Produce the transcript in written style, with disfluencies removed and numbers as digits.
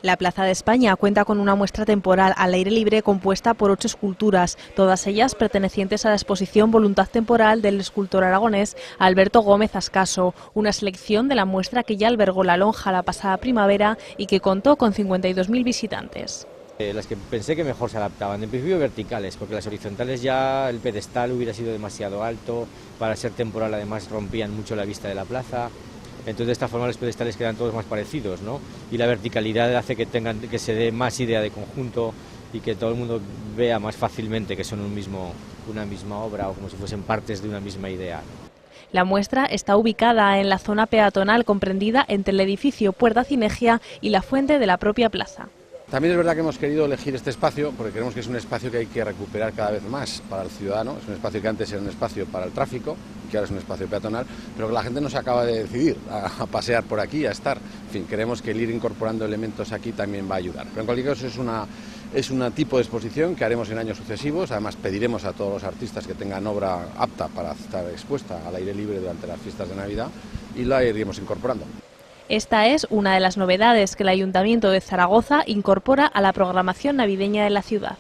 La Plaza de España cuenta con una muestra temporal al aire libre compuesta por 8 esculturas, todas ellas pertenecientes a la exposición Voluntad Temporal del escultor aragonés Alberto Gómez Ascaso, una selección de la muestra que ya albergó la lonja la pasada primavera y que contó con 52.000 visitantes. Las que pensé que mejor se adaptaban, en principio verticales, porque las horizontales ya el pedestal hubiera sido demasiado alto, para ser temporal además rompían mucho la vista de la plaza. Entonces de esta forma los pedestales quedan todos más parecidos, ¿no? Y la verticalidad hace que se dé más idea de conjunto y que todo el mundo vea más fácilmente que son una misma obra o como si fuesen partes de una misma idea. La muestra está ubicada en la zona peatonal comprendida entre el edificio Puerta Cinegia y la fuente de la propia plaza. También es verdad que hemos querido elegir este espacio porque creemos que es un espacio que hay que recuperar cada vez más para el ciudadano. Es un espacio que antes era un espacio para el tráfico, que ahora es un espacio peatonal, pero que la gente no se acaba de decidir a pasear por aquí, a estar. En fin, creemos que el ir incorporando elementos aquí también va a ayudar. Pero en cualquier caso es un tipo de exposición que haremos en años sucesivos. Además pediremos a todos los artistas que tengan obra apta para estar expuesta al aire libre durante las fiestas de Navidad y la iremos incorporando. Esta es una de las novedades que el Ayuntamiento de Zaragoza incorpora a la programación navideña de la ciudad.